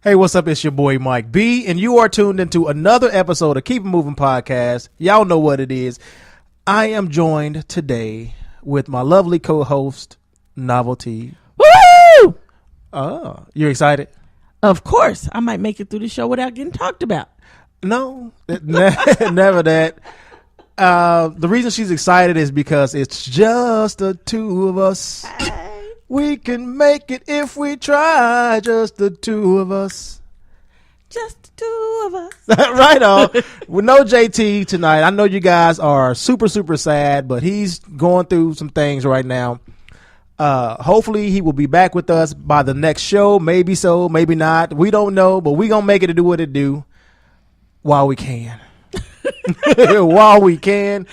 Hey, what's up? It's your boy Mike B, and you are tuned into another episode of Keep It Moving Podcast. Y'all know what it is. I am joined today with my lovely co-host, Novelty. Woo! Oh, you're excited? Of course. I might make it through the show without getting talked about. No, never that. The reason she's excited is because it's just the two of us. Hey. We can make it if we try, just the two of us. Just the two of us. Right on. With no JT tonight. I know you guys are super, super sad, but he's going through some things right now. Hopefully he will be back with us by the next show. Maybe so, maybe not. We don't know, but we gonna make it to do what it do while we can. While we can.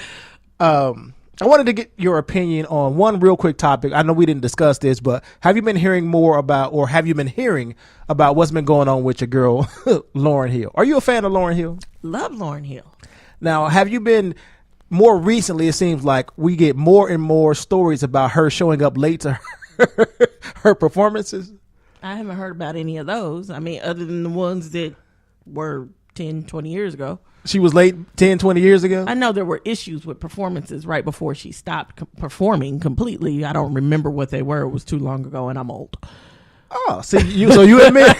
I wanted to get your opinion on one real quick topic. I know we didn't discuss this, but have you been hearing more about, or have you been hearing about what's been going on with your girl, Lauryn Hill? Are you a fan of Lauryn Hill? Love Lauryn Hill. Now, have you been more recently? It seems like we get more and more stories about her showing up late to her performances. I haven't heard about any of those. I mean, other than the ones that were 10, 20 years ago. She was late 10, 20 years ago? I know there were issues with performances right before she stopped performing completely. I don't remember what they were. It was too long ago, and I'm old. Oh, so you admit.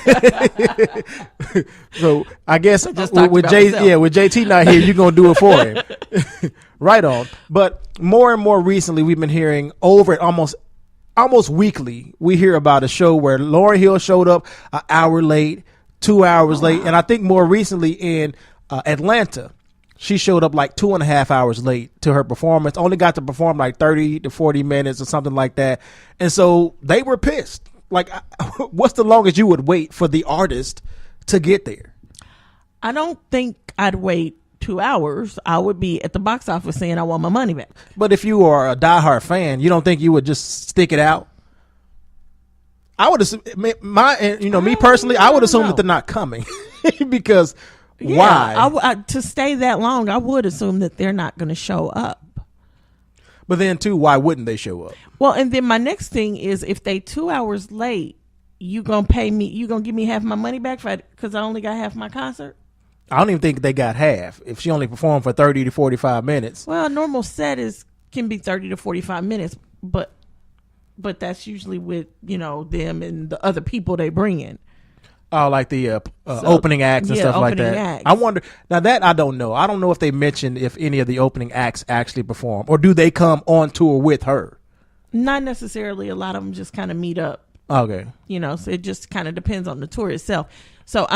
So I guess with JT not here, you're gonna do it for him. Right on. But more and more recently, we've been hearing over almost weekly. We hear about a show where Lauryn Hill showed up an hour late, 2 hours late, and I think more recently in Atlanta, she showed up like 2.5 hours late to her performance. Only got to perform like 30 to 40 minutes or something like that, and so they were pissed. Like, what's the longest you would wait for the artist to get there? I don't think I'd wait 2 hours. I would be at the box office saying I want my money back. But if you are a diehard fan, you don't think you would just stick it out? I would assume me personally, I would assume that they're not coming because why? To stay that long, I would assume that they're not going to show up. But then too, why wouldn't they show up? Well, and then my next thing is, if they 2 hours late, you gonna pay me? You gonna give me half my money back because I only got half my concert? I don't even think they got half. If she only performed for 30 to 45 minutes. Well, a normal set can be 30 to 45 minutes, but that's usually with them and the other people they bring in. Oh, like the opening acts and stuff like that. Acts. I wonder, now that I don't know. I don't know if they mentioned if any of the opening acts actually perform, or do they come on tour with her? Not necessarily. A lot of them just kind of meet up. Okay. So it just kind of depends on the tour itself. So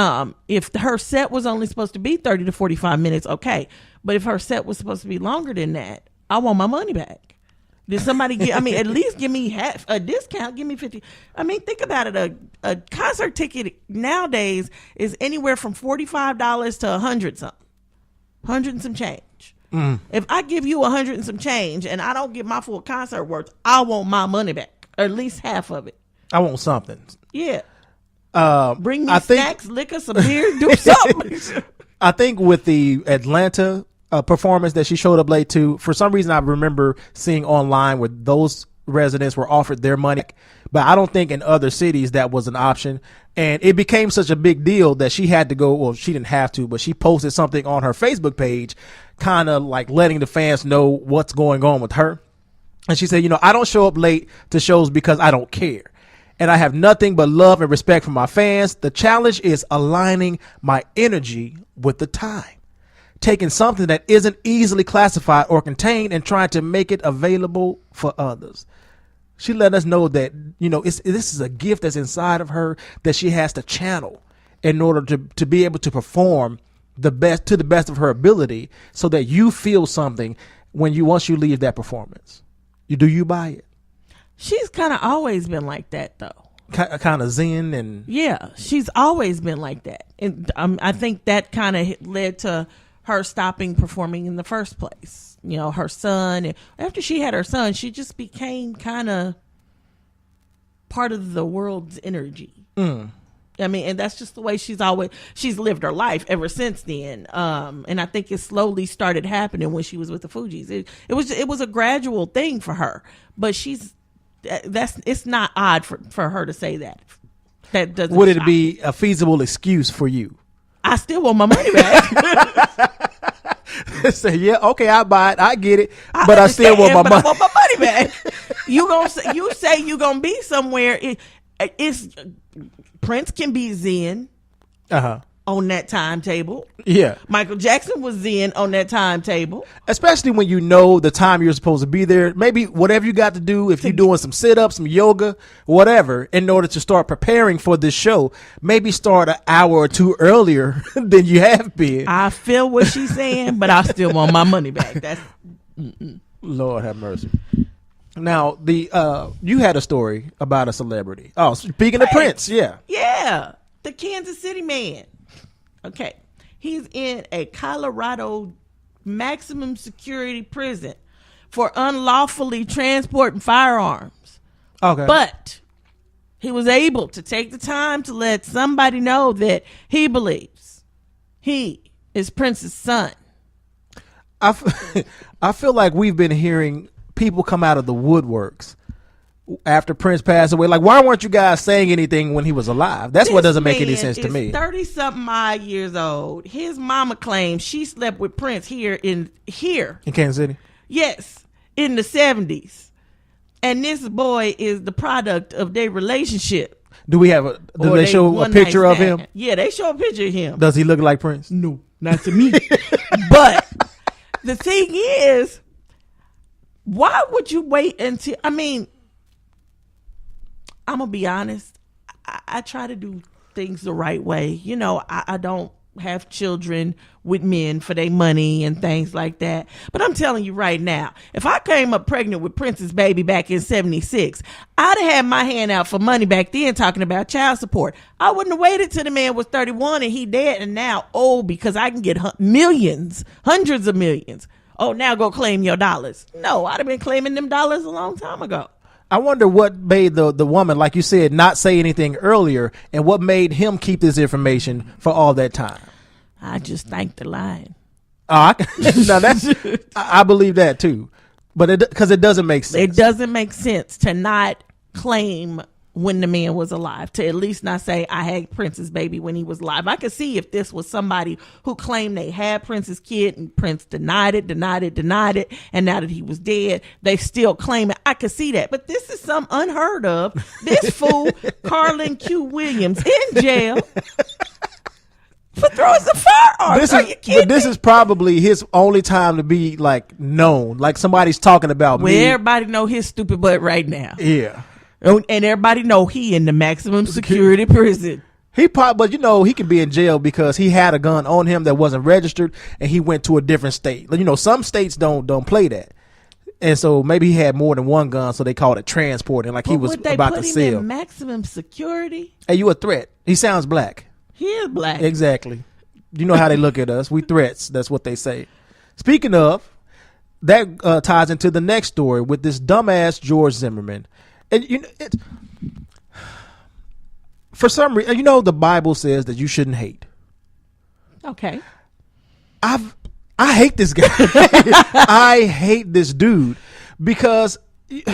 if her set was only supposed to be 30 to 45 minutes, okay. But if her set was supposed to be longer than that, I want my money back. Did somebody at least give me half a discount? Give me 50. I mean, think about it. A concert ticket nowadays is anywhere from $45 to $100 and some change. If I give you $100 and some change and I don't get my full concert worth, I want my money back, or at least half of it. I want something. Yeah. Bring me snacks, liquor, some beer, do something. I think with the Atlanta performance that she showed up late to, for some reason I remember seeing online where those residents were offered their money, but I don't think in other cities that was an option, and it became such a big deal that she had to go. Well, she didn't have to, but she posted something on her Facebook page kind of like letting the fans know what's going on with her. And she said, I don't show up late to shows because I don't care, and I have nothing but love and respect for my fans. The challenge is aligning my energy with the time, taking something that isn't easily classified or contained and trying to make it available for others. She let us know that, this is a gift that's inside of her that she has to channel in order to be able to perform to the best of her ability, so that you feel something once you leave that performance. Do you buy it? She's kind of always been like that, though. Kind of zen and... Yeah, she's always been like that. And I think that kind of led to her stopping performing in the first place. Her son, after she had her son, she just became kind of part of the world's energy. I mean, and that's just the way she's lived her life ever since then. And I think it slowly started happening when she was with the Fugees. It was a gradual thing for her, but it's not odd for her to say that. That doesn't. Would it be a feasible excuse for you? I still want my money back. Say, yeah, okay, I buy it, I get it, but I still want my money. I want my money back. You say you gonna be somewhere. It's Prince can be Zen. On that timetable. Yeah. Michael Jackson was Zen on that timetable. Especially when you know the time you're supposed to be there. Maybe whatever you got to do, if you're doing some sit-ups, some yoga, whatever, in order to start preparing for this show, maybe start an hour or two earlier than you have been. I feel what she's saying, but I still want my money back. That's Lord have mercy. Now, you had a story about a celebrity. Oh, speaking of Prince, yeah. Yeah. The Kansas City man. Okay. He's in a Colorado maximum security prison for unlawfully transporting firearms. Okay. But he was able to take the time to let somebody know that he believes he is Prince's son. I feel like we've been hearing people come out of the woodworks after Prince passed away. Like, why weren't you guys saying anything when he was alive? That's what doesn't make any sense to me. 30-something odd years old. His mama claims she slept with Prince here in Kansas City. Yes, in the 70s. And this boy is the product of their relationship. Do they show a picture of him? Yeah, they show a picture of him. Does he look like Prince? No, not to me. But the thing is, why would you wait until, I'm going to be honest. I try to do things the right way. You know, I don't have children with men for their money and things like that. But I'm telling you right now, if I came up pregnant with Prince's baby back in 76, I'd have had my hand out for money back then talking about child support. I wouldn't have waited till the man was 31 and he dead and now, because I can get millions, hundreds of millions. Oh, now go claim your dollars. No, I'd have been claiming them dollars a long time ago. I wonder what made the woman, like you said, not say anything earlier, and what made him keep this information for all that time. I just think the line. Now I believe that too, but because it doesn't make sense. It doesn't make sense to not claim when the man was alive, to at least not say I had Prince's baby when he was alive. I could see if this was somebody who claimed they had Prince's kid and Prince denied it, and now that he was dead, they still claim it. I could see that. But this is some unheard of. This fool, Carlin Q. Williams, in jail for throwing some firearms. Are you kidding But this is probably his only time to be like known, like somebody's talking about me. Everybody know his stupid butt right now. Yeah. And everybody know he in the maximum security prison. But he could be in jail because he had a gun on him that wasn't registered, and he went to a different state. Some states don't play that, and so maybe he had more than one gun, so they called it transporting, like he was about to sell. Would they put him in maximum security? Hey, you a threat? He sounds black. He is black. Exactly. You know how they look at us. We threats. That's what they say. Speaking of, that ties into the next story with this dumbass George Zimmerman. And for some reason, the Bible says that you shouldn't hate. Okay. I hate this guy. I hate this dude because it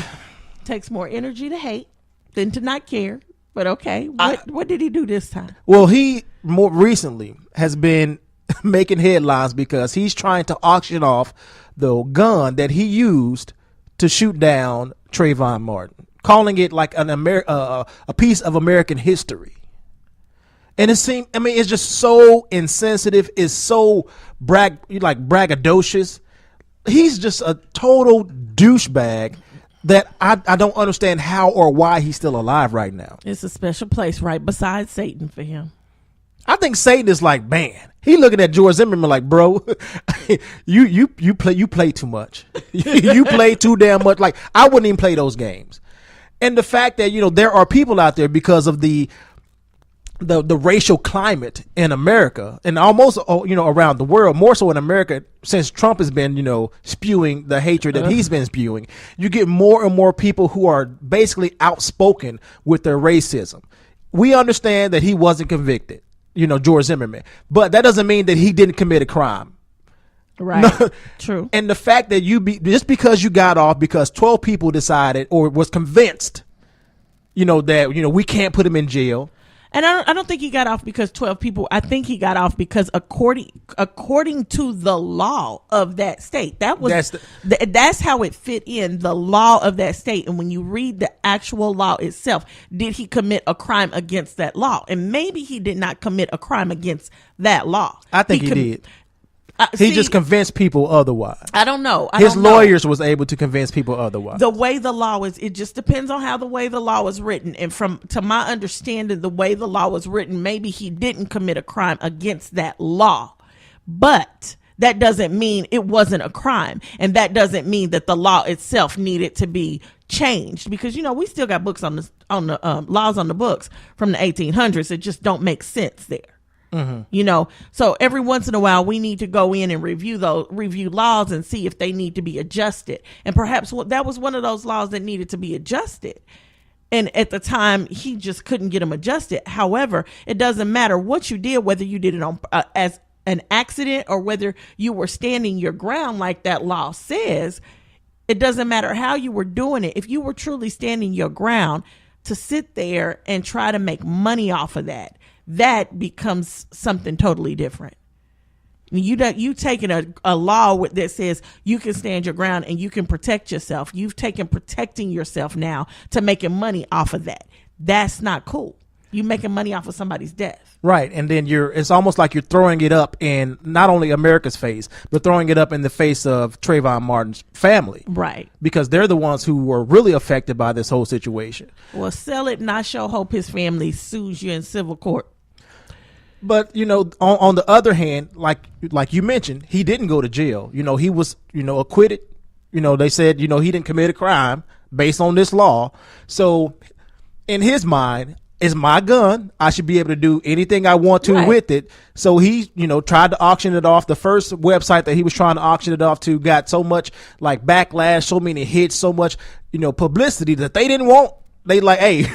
takes more energy to hate than to not care. But okay, what did he do this time? Well, he more recently has been making headlines because he's trying to auction off the gun that he used to shoot down Trayvon Martin, calling it like a piece of American history. And it's just so insensitive. It's so braggadocious. He's just a total douchebag that I don't understand how or why he's still alive right now. It's a special place right beside Satan for him. I think Satan is like, man, he looking at George Zimmerman like, bro, you play too much. You play too damn much. Like, I wouldn't even play those games. And the fact that, there are people out there because of the racial climate in America and almost, around the world, more so in America, since Trump has been, spewing the hatred that he's been spewing, you get more and more people who are basically outspoken with their racism. We understand that he wasn't convicted, George Zimmerman, but that doesn't mean that he didn't commit a crime. Right. No. True. And the fact that just because you got off because 12 people decided or was convinced, that, we can't put him in jail. And I don't think he got off because 12 people. I think he got off because according to the law of that state, that's how it fit in, the law of that state. And when you read the actual law itself, did he commit a crime against that law? And maybe he did not commit a crime against that law. I think he did. He just convinced people otherwise. I don't know. His lawyers was able to convince people otherwise. The way the law is, it just depends on how the way the law was written. And to my understanding, the way the law was written, maybe he didn't commit a crime against that law. But that doesn't mean it wasn't a crime. And that doesn't mean that the law itself needed to be changed. Because, we still got books on the laws on the books from the 1800s that just don't make sense there. Mm-hmm. So every once in a while we need to go in and review laws and see if they need to be adjusted. And perhaps that was one of those laws that needed to be adjusted. And at the time he just couldn't get them adjusted. However, it doesn't matter what you did, whether you did it on as an accident or whether you were standing your ground like that law says. It doesn't matter how you were doing it. If you were truly standing your ground, to sit there and try to make money off of that becomes something totally different. You taking a law that says you can stand your ground and you can protect yourself. You've taken protecting yourself now to making money off of that. That's not cool. You making money off of somebody's death. Right. And then it's almost like you're throwing it up in not only America's face, but throwing it up in the face of Trayvon Martin's family. Right. Because they're the ones who were really affected by this whole situation. Well, sell it and I sure hope his family sues you in civil court. But, on the other hand, like you mentioned, he didn't go to jail. He was, acquitted. They said, he didn't commit a crime based on this law. So in his mind, it's my gun. I should be able to do anything I want to with it. So he, tried to auction it off. The first website that he was trying to auction it off to got so much like backlash, so many hits, so much, publicity that they didn't want. They like, hey,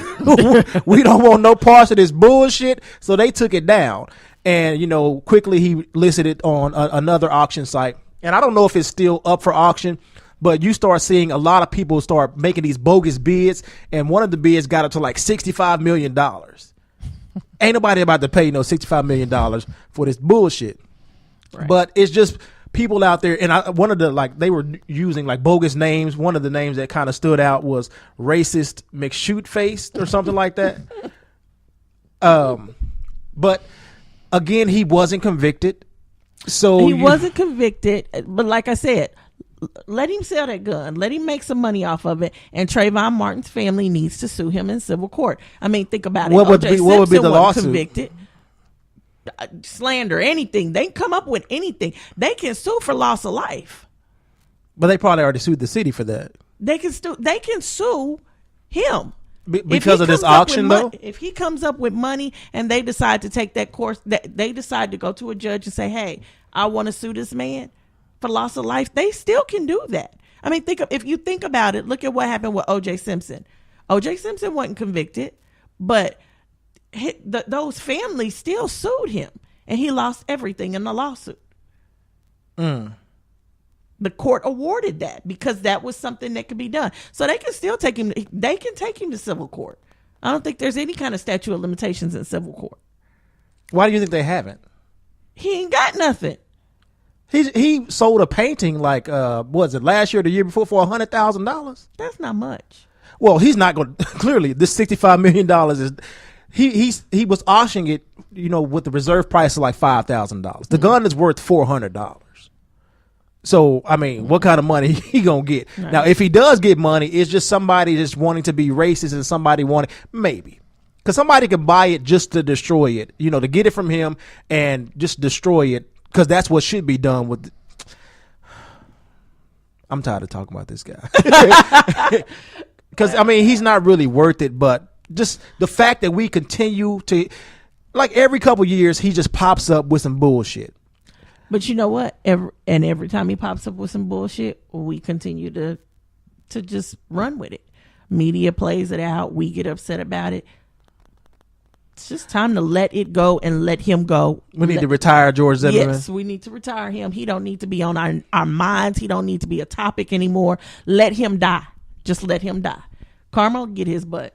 we don't want no parts of this bullshit. So they took it down. And, quickly he listed it on another auction site. And I don't know if it's still up for auction, but you start seeing a lot of people start making these bogus bids. And one of the bids got up to like $65 million. Ain't nobody about to pay no $65 million for this bullshit. Right. But it's just people out there, and one of the they were using like bogus names. One of the names that kind of stood out was racist McShootface or something like that. But again, he wasn't convicted. So he wasn't convicted, but like I said, let him sell that gun. Let him make some money off of it. And Trayvon Martin's family needs to sue him in civil court. I mean, think about it. What would be the lawsuit? Convicted. Slander, anything. They can come up with anything. They can sue for loss of life. But they probably already sued the city for that. They can sue him. Because of this auction, though? If he comes up with money and they decide to take that course, that they decide to go to a judge and say, hey, I want to sue this man for loss of life, they still can do that. I mean, if you think about it, look at what happened with O.J. Simpson. O.J. Simpson wasn't convicted, but those families still sued him, and he lost everything in the lawsuit. The court awarded that because that was something that could be done. So they can still take him. They can take him to civil court. I don't think there's any kind of statute of limitations in civil court. Why do you think they haven't? He ain't got nothing. He sold a painting like was it last year or the year before for $100,000? That's not much. Well, he's not going to clearly this $65 million is he was auctioning it, with the reserve price of like $5,000. The gun is worth $400. So, I mean, what kind of money he gonna get? Right. Now, if he does get money, it's just somebody just wanting to be racist and somebody wanting, maybe. Because somebody could buy it just to destroy it, to get it from him and just destroy it. Because that's what should be done with. I'm tired of talking about this guy. Because, I mean, he's not really worth it. But just the fact that we continue to, like every couple years, he just pops up with some bullshit. But you know what? Every time he pops up with some bullshit, we continue to just run with it. Media plays it out. We get upset about it. It's just time to let it go and let him go. We need to retire George Zimmerman. Yes, we need to retire him. He don't need to be on our minds. He don't need to be a topic anymore. Let him die. Just let him die. Karma, get his butt.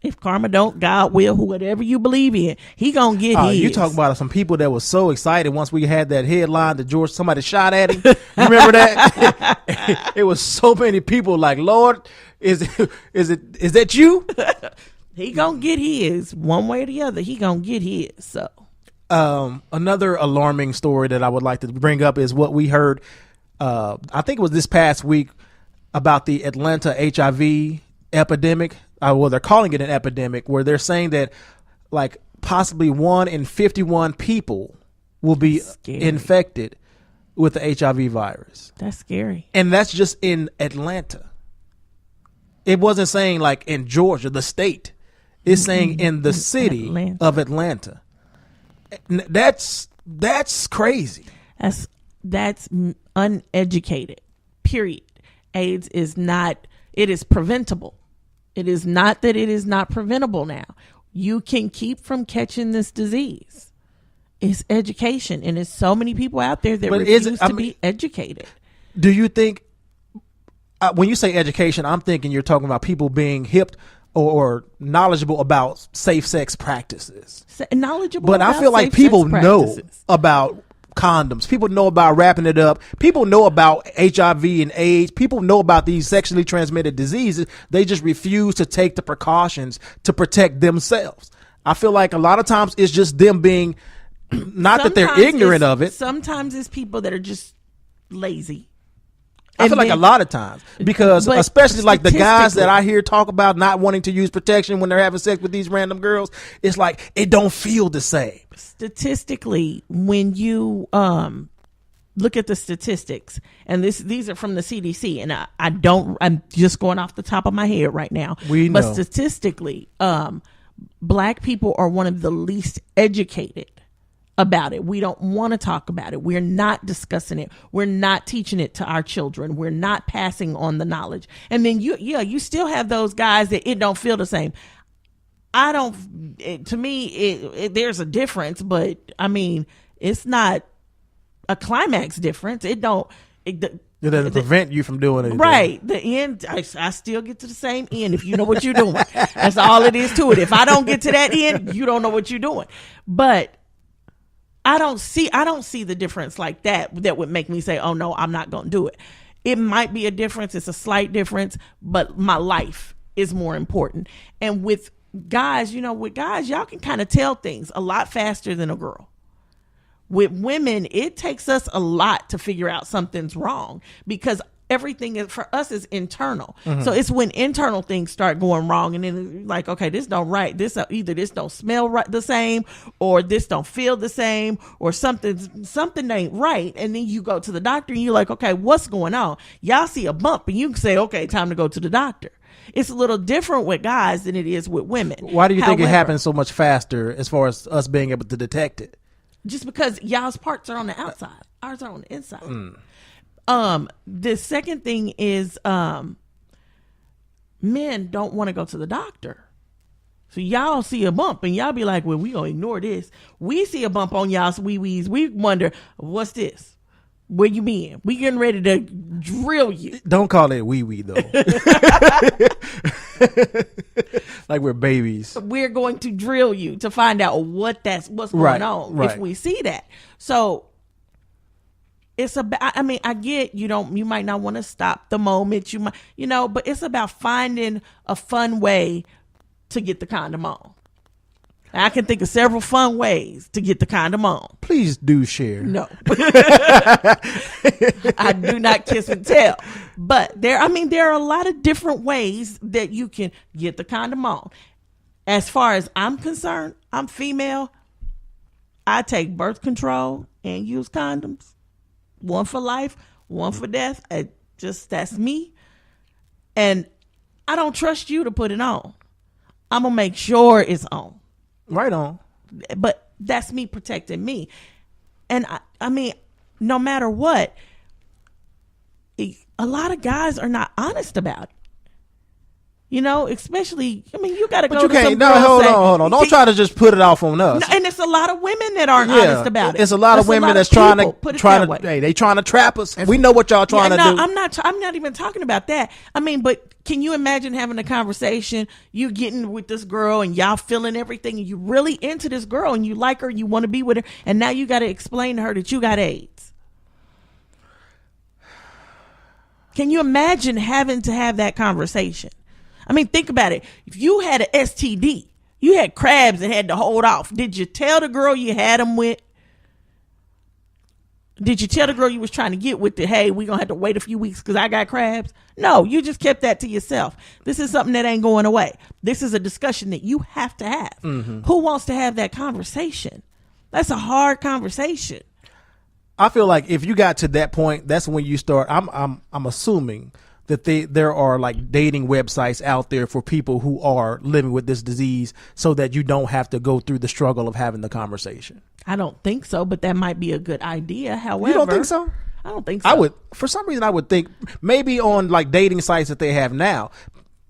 If karma don't, God will, whatever you believe in, he gonna get his. You talk about some people that was so excited once we had that headline that George, somebody shot at him. You remember that? It was so many people like, Lord, is that you? He gonna get his one way or the other. He gonna get his. So another alarming story that I would like to bring up is what we heard. I think it was this past week about the Atlanta HIV epidemic. Well, they're calling it an epidemic, where they're saying that like possibly 1 in 51 people will be infected with the HIV virus. That's scary. And that's just in Atlanta. It wasn't saying like in Georgia, the state. It's saying in the city of Atlanta. That's crazy. That's uneducated. Period. AIDS is not, it is preventable. It is not that it is not preventable now. You can keep from catching this disease. It's education, and there's so many people out there that refuse to be educated. Do you think, when you say education, I'm thinking you're talking about people being hip or knowledgeable about safe sex practices. Knowledgeable, but I feel like people know about condoms. People know about wrapping it up. People know about HIV and AIDS. People know about these sexually transmitted diseases. They just refuse to take the precautions to protect themselves. I feel like a lot of times it's just them being, not that they're ignorant of it. Sometimes it's people that are just lazy. I feel like a lot of times, because especially like the guys that I hear talk about not wanting to use protection when they're having sex with these random girls, it's like it don't feel the same. Statistically, when you look at the statistics, and these are from the CDC, and I'm just going off the top of my head right now. But statistically, Black people are one of the least educated about it. We don't want to talk about it. We're not discussing it. We're not teaching it to our children. We're not passing on the knowledge. And then you still have those guys that it don't feel the same. To me, there's a difference, but I mean, it's not a climax difference. It doesn't prevent you from doing it. Right. The end, I still get to the same end if you know what you're doing. That's all it is to it. If I don't get to that end, you don't know what you're doing. But I don't see the difference like that would make me say, oh no, I'm not going to do it. It might be a difference. It's a slight difference, but my life is more important. And with guys, y'all can kind of tell things a lot faster than a girl. With women, it takes us a lot to figure out something's wrong, because everything for us is internal. Mm-hmm. So it's when internal things start going wrong, and then like, okay, this don't right. This either this don't smell right the same, or this don't feel the same, or something ain't right. And then you go to the doctor and you're like, okay, what's going on? Y'all see a bump and you can say, okay, time to go to the doctor. It's a little different with guys than it is with women. Why do you think it happens so much faster as far as us being able to detect it? Just because y'all's parts are on the outside, ours are on the inside. The second thing is men don't want to go to the doctor. So y'all see a bump and y'all be like, well, we gonna ignore this. We see a bump on y'all's wee-wees. We wonder, what's this? Where you been? We getting ready to drill you. Don't call it wee-wee though. Like we're babies. We're going to drill you to find out what's going on if we see that. So it's about, I mean, I get you might not want to stop the moment, you might, but it's about finding a fun way to get the condom on. I can think of several fun ways to get the condom on. Please do share. No. I do not kiss and tell. But there are a lot of different ways that you can get the condom on. As far as I'm concerned, I'm female. I take birth control and use condoms. One for life, one for death. That's me. And I don't trust you to put it on. I'm going to make sure it's on. Right on. But that's me protecting me. And I mean, no matter what, a lot of guys are not honest about it. You know, especially, I mean, you got to go you to some can't. No, girl and hold say, on. Don't try to just put it off on us. No, and it's a lot of women that aren't honest about it. It's a lot of women that's trying to. Hey, they trying to trap us. We know what y'all trying to do. I'm not even talking about that. I mean, but can you imagine having a conversation? You getting with this girl and y'all feeling everything, and you really into this girl and you like her and you want to be with her, and now you got to explain to her that you got AIDS. Can you imagine having to have that conversation? I mean, think about it. If you had an STD, you had crabs that had to hold off. Did you tell the girl you had them with? Did you tell the girl you was trying to get with hey, we're going to have to wait a few weeks because I got crabs? No, you just kept that to yourself. This is something that ain't going away. This is a discussion that you have to have. Mm-hmm. Who wants to have that conversation? That's a hard conversation. I feel like if you got to that point, that's when you start. I'm assuming that there are like dating websites out there for people who are living with this disease so that you don't have to go through the struggle of having the conversation. I don't think so, but that might be a good idea. However, you don't think so? I don't think so. I would, for some reason, I would think maybe on like dating sites that they have now.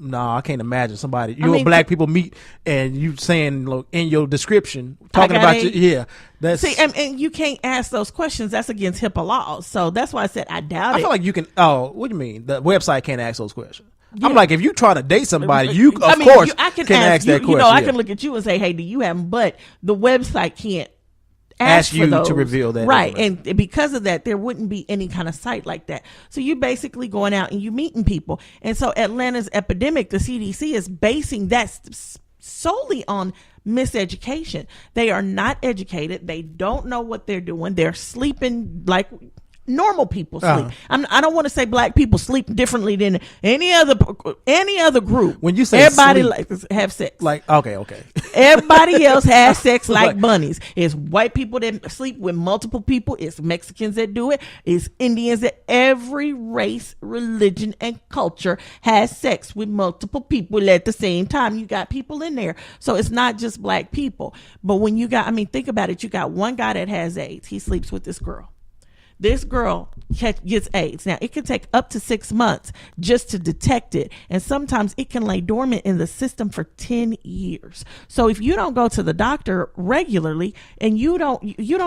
No, I can't imagine somebody black people meet and you saying look, in your description talking about you. That's see, and you can't ask those questions. That's against HIPAA laws. So that's why I said I doubt it. I feel like you can. Oh, what do you mean? The website can't ask those questions. Yeah. I'm like, if you trying to date somebody, you of course I can ask that question. You know, I can look at you and say, hey, do you have them? But the website can't ask you to reveal that, right? And because of that, there wouldn't be any kind of site like that. So you're basically going out and you meeting people. And so Atlanta's epidemic, the CDC is basing that solely on miseducation. They are not educated. They don't know what they're doing. They're sleeping like normal people sleep. I don't want to say black people sleep differently than any other group. When you say everybody sleep, like have sex, like okay, everybody else has sex like bunnies. It's white people that sleep with multiple people. It's Mexicans that do it. It's Indians. That every race, religion, and culture has sex with multiple people at the same time. You got people in there, so it's not just black people. But when you got, I mean, think about it. You got one guy that has AIDS. He sleeps with this girl. This girl gets AIDS. Now, it can take up to 6 months just to detect it. And sometimes it can lay dormant in the system for 10 years. So if you don't go to the doctor regularly and you don't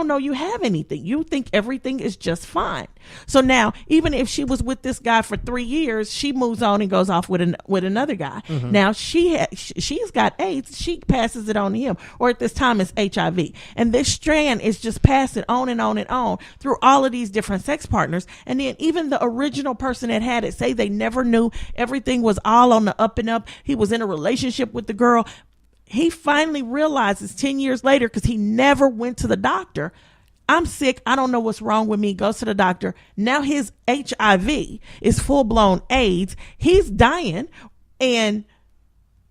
know you have anything, you think everything is just fine. So now, even if she was with this guy for 3 years, she moves on and goes off with another guy. Mm-hmm. Now, she's got AIDS. She passes it on to him. Or at this time, it's HIV. And this strand is just passing on and on and on through all of these different sex partners. And then even the original person that had it say they never knew, everything was all on the up and up. He was in a relationship with the girl. He finally realizes 10 years later, because he never went to the doctor, I'm sick. I don't know what's wrong with me. Goes to the doctor. Now his HIV is full-blown AIDS. He's dying, and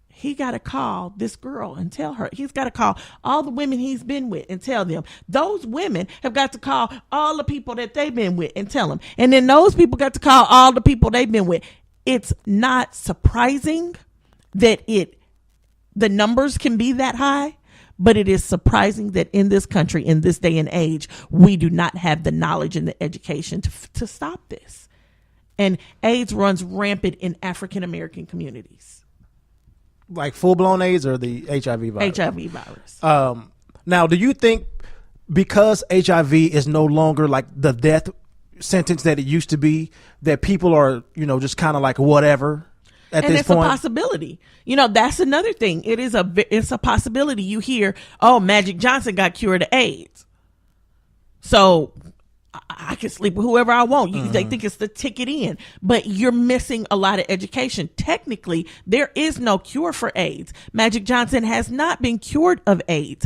he got to call this girl and tell her. He's got to call all the women he's been with and tell them. Those women have got to call all the people that they've been with and tell them. And then those people got to call all the people they've been with. It's not surprising that the numbers can be that high, but it is surprising that in this country, in this day and age, we do not have the knowledge and the education to stop this. And AIDS runs rampant in African American communities. Like full-blown AIDS or the HIV virus? HIV virus. Now, do you think because HIV is no longer like the death sentence that it used to be, that people are, just kind of like whatever at this point? And it's a possibility. That's another thing. It's a possibility. You hear, oh, Magic Johnson got cured of AIDS, so I can sleep with whoever I want. They think it's the ticket in, but you're missing a lot of education. Technically, there is no cure for AIDS. Magic Johnson has not been cured of AIDS.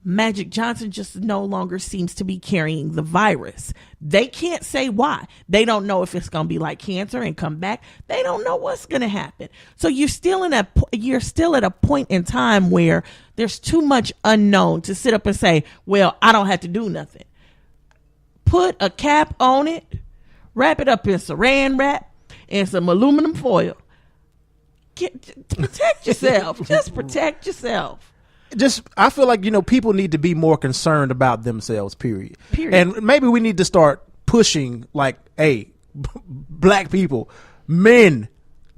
Magic Johnson just no longer seems to be carrying the virus. They can't say why. They don't know if it's going to be like cancer and come back. They don't know what's going to happen. So you're still at a point in time where there's too much unknown to sit up and say, well, I don't have to do nothing. Put a cap on it, wrap it up in saran wrap and some aluminum foil. Protect yourself. Just protect yourself. I feel like, people need to be more concerned about themselves, period. And maybe we need to start pushing like, hey, black people, men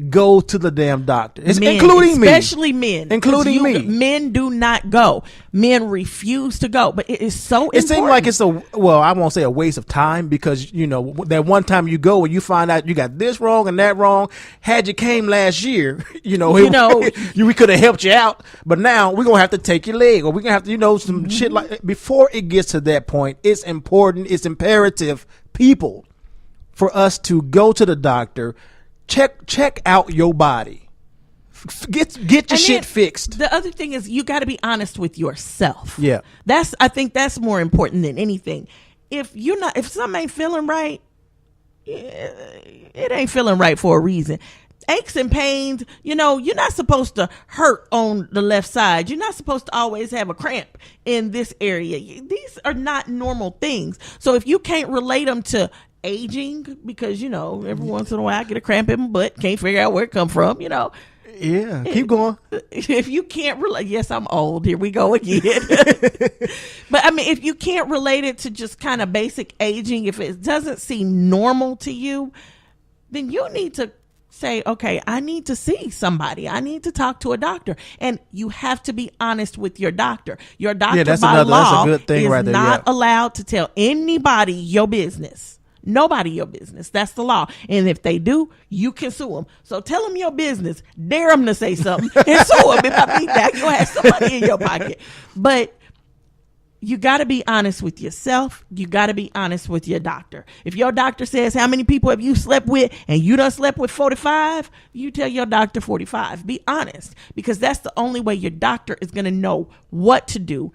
go to the damn doctor. It's Men, including me. Especially men. Including me. Men do not go. Men refuse to go. But it is so important. It seems like it's I won't say a waste of time, because, that one time you go and you find out you got this wrong and that wrong. Had you came last year, we could have helped you out. But now we're going to have to take your leg, or we're going to have to, some shit like, before it gets to that point, it's important, it's imperative, people, for us to go to the doctor. Check out your body. Get your shit fixed. The other thing is, you got to be honest with yourself. Yeah, I think that's more important than anything. If something ain't feeling right, it ain't feeling right for a reason. Aches and pains, you're not supposed to hurt on the left side. You're not supposed to always have a cramp in this area. These are not normal things. So if you can't relate them to aging, because every once in a while I get a cramp in my butt, can't figure out where it come from, yeah, keep going. If you can't relate, yes, I'm old, here we go again. But if you can't relate it to just kind of basic aging, if it doesn't seem normal to you, then you need to say, okay, I need to see somebody. I need to talk to a doctor. And you have to be honest with your doctor. Your doctor that's by law that's a good thing is right there, not allowed to tell anybody your business. Nobody your business. That's the law. And if they do, you can sue them. So tell them your business. Dare them to say something and sue them. If I beat that, you'll have some money in your pocket. But you got to be honest with yourself. You got to be honest with your doctor. If your doctor says, how many people have you slept with, and you done slept with 45, you tell your doctor 45. Be honest, because that's the only way your doctor is going to know what to do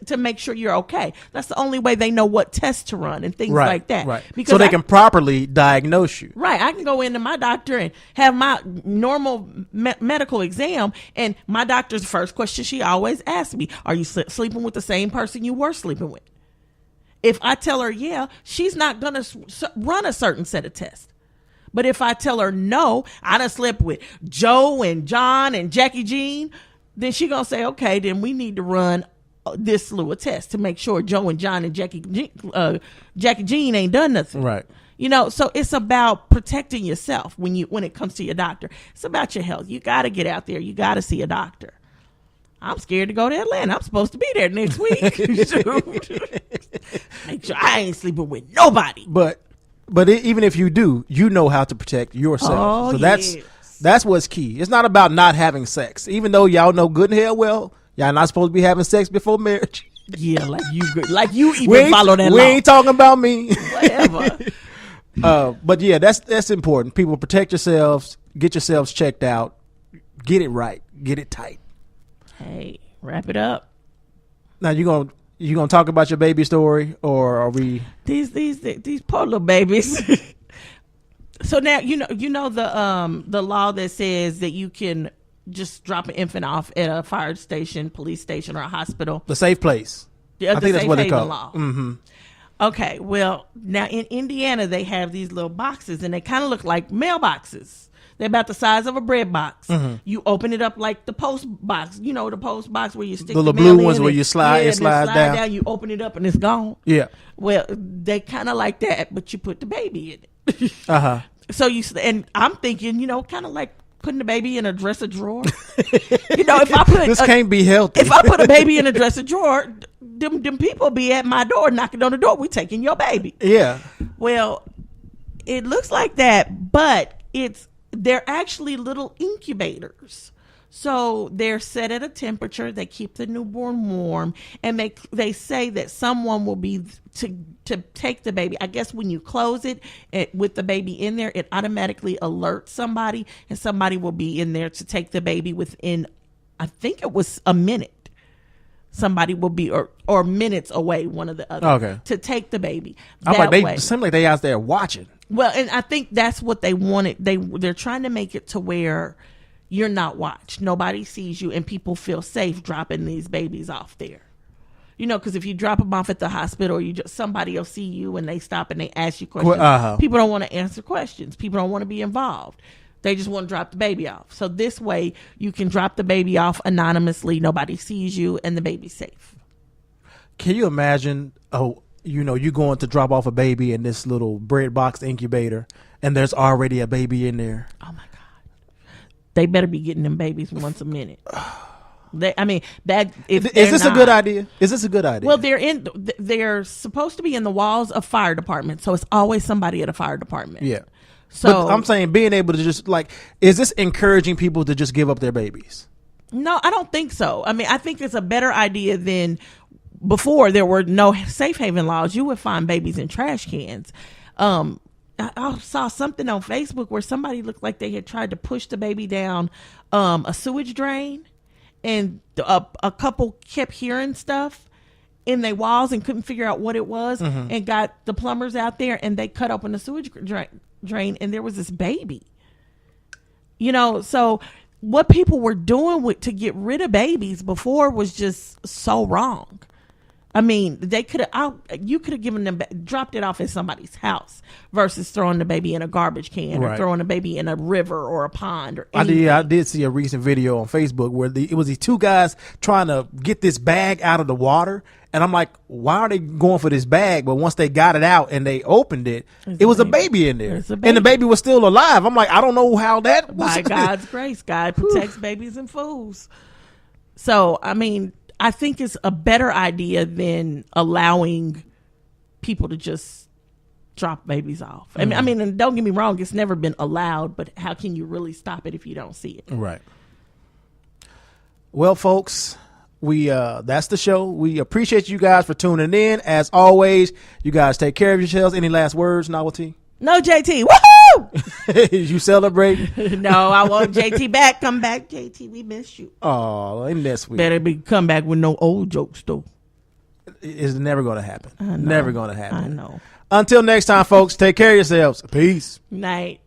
to make sure you're okay. That's the only way they know what tests to run and things like that. Right. Because so they can properly diagnose you. Right. I can go into my doctor and have my normal medical exam, and my doctor's first question she always asks me, are you sleeping with the same person you were sleeping with? If I tell her, yeah, she's not going to run a certain set of tests. But if I tell her, no, I done slept with Joe and John and Jackie Jean, then she going to say, okay, then we need to run this slew of tests to make sure Joe and John and Jackie Jean ain't done nothing. Right. So it's about protecting yourself when it comes to your doctor. It's about your health. You got to get out there. You got to see a doctor. I'm scared to go to Atlanta. I'm supposed to be there next week. Make sure I ain't sleeping with nobody. But even if you do, you know how to protect yourself. So that's what's key. It's not about not having sex. Even though y'all know good and hell well, y'all not supposed to be having sex before marriage. Yeah, like you even follow that law. We ain't talking about me. Whatever. But yeah, that's important. People, protect yourselves. Get yourselves checked out. Get it right. Get it tight. Hey, wrap it up. Now you gonna talk about your baby story, or are we these poor little babies? So now you know the law that says that you can just drop an infant off at a fire station, police station, or a hospital. The safe place. Yeah, I think that's what they call it. Law. Mm-hmm. Okay, well, now in Indiana, they have these little boxes, and they kind of look like mailboxes. They're about the size of a bread box. Mm-hmm. You open it up like the post box. The post box where you stick the little blue ones where you slide down. You open it up and it's gone. Yeah. Well, they kind of like that, but you put the baby in it. Uh-huh. So and I'm thinking, kind of like putting the baby in a dresser drawer. If I put this can't be healthy. If I put a baby in a dresser drawer, them people be at my door knocking on the door. We taking your baby. Yeah. Well, it looks like that, but they're actually little incubators. So they're set at a temperature. They keep the newborn warm, and they say that someone will be to take the baby. I guess when you close it with the baby in there, it automatically alerts somebody, and somebody will be in there to take the baby within, I think it was a minute. Somebody will be or minutes away, one or the other, okay, to take the baby. They seem like they out there watching. Well, and I think that's what they wanted. They're trying to make it to where you're not watched. Nobody sees you, and people feel safe dropping these babies off there. Because if you drop them off at the hospital, or somebody will see you and they stop and they ask you questions. Uh-huh. People don't want to answer questions. People don't want to be involved. They just want to drop the baby off. So this way, you can drop the baby off anonymously. Nobody sees you, and the baby's safe. Can you imagine? You going to drop off a baby in this little bread box incubator, and there's already a baby in there. Oh my God. they better be getting them babies once a minute. I mean, that if is this a good idea? Is this a good idea? Well, they're supposed to be in the walls of fire departments, so it's always somebody at a fire department. Yeah. So but I'm saying being able to just like, is this encouraging people to just give up their babies? No, I don't think so. I mean, I think it's a better idea than before there were no safe haven laws. You would find babies in trash cans. I saw something on Facebook where somebody looked like they had tried to push the baby down a sewage drain, and a couple kept hearing stuff in their walls and couldn't figure out what it was, and got the plumbers out there, and they cut open the sewage drain, and there was this baby. You know, so what people were doing to get rid of babies before was just so wrong. I mean, you could have given them, dropped it off at somebody's house versus throwing the baby in a garbage can, or throwing the baby in a river or a pond or anything. I did see a recent video on Facebook where it was these two guys trying to get this bag out of the water. And I'm like, why are they going for this bag? But once they got it out and they opened it, it was a baby in there. And the baby was still alive. I'm like, I don't know how that was. By God's grace, God protects babies and fools. So, I mean, I think it's a better idea than allowing people to just drop babies off. I mean, and don't get me wrong, it's never been allowed, but how can you really stop it if you don't see it? Right. Well, folks, that's the show. We appreciate you guys for tuning in. As always, you guys take care of yourselves. Any last words, Novelty? No, JT. Woohoo! You celebrating? No, I want JT back. Come back, JT. We miss you. Oh, ain't that sweet? Better come back with no old jokes, though. It's never going to happen. Never going to happen. I know. Until next time, folks, take care of yourselves. Peace. Night.